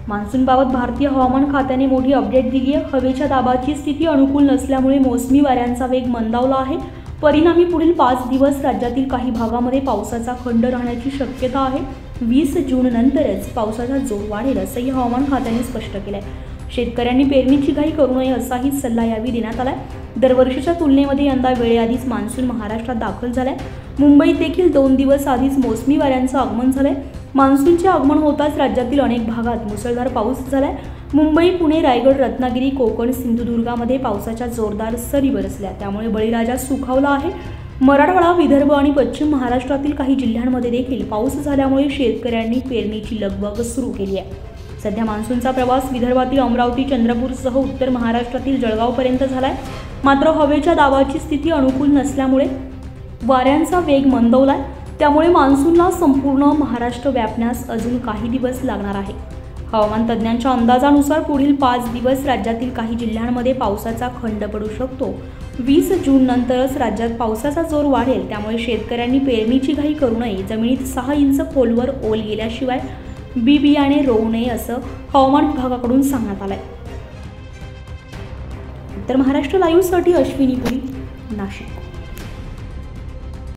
मान्सूनबाबत भारतीय हवामान खात्याने मोठी अपडेट दिली आहे। हवेच्या दाबाची स्थिती अनुकूल नसल्यामुळे मोसमी वाऱ्यांचा वेग मंदावला आहे। परिणामी पुढील 5 दिवस राज्यातील काही भागामध्ये पावसाचा खंड राहण्याची शक्यता आहे। 20 जून नंतरच पावसाचा जोर वाढेल असंही हवामान खात्याने स्पष्ट केलं आहे। शेतकऱ्यांनी पेरणीची घाई करू नये असाही सल्ला यावेळी देण्यात आलाय। दरवर्षीच्या तुलनेमध्ये यंदा वेळेआधीच मान्सून महाराष्ट्रात दाखल झालाय। मुंबईत देखील 2 दिवस आधीच मोसमी वाऱ्यांचं आगमन झालंय। मान्सूनचे आगमन होताच राज्यातील अनेक भागात मुसळधार पाऊस झालाय। मुंबई, पुणे, रायगड, रत्नागिरी, कोकण, सिंधुदुर्गामध्ये पावसाच्या जोरदार सरी बरसल्या, त्यामुळे बळीराजा सुखावला आहे। मराठवाडा, विदर्भ आणि पश्चिम महाराष्ट्रातील काही जिल्ह्यांमध्ये देखील पाऊस झाल्यामुळे शेतकऱ्यांनी पेरणीची लगबग सुरू केली आहे। सध्या मान्सूनचा प्रवास विदर्भातील अमरावती, चंद्रपूरसह उत्तर महाराष्ट्रातील जळगावपर्यंत झालाय। मात्र हवेच्या दाबाची स्थिती अनुकूल नसल्यामुळे वाऱ्यांचा वेग मंदवलाय, त्यामुळे मान्सूनला संपूर्ण महाराष्ट्र व्यापण्यास अजून काही दिवस लागणार आहे। हवामान तज्ज्ञांच्या अंदाजानुसार पुढील 5 दिवस राज्यातील काही जिल्ह्यांमध्ये पावसाचा खंड पडू शकतो। 20 जून नंतरच राज्यात पावसाचा जोर वाढेल, त्यामुळे शेतकऱ्यांनी पेरणीची घाई करू नये। जमिनीत 6 इंच खोलवर ओल गेल्याशिवाय बी बियाणे रोवू नये असं हवामान विभागाकडून सांगण्यात आलंय। उत्तर महाराष्ट्र लाईव्हसाठी अश्विनी पुरी, नाशिक।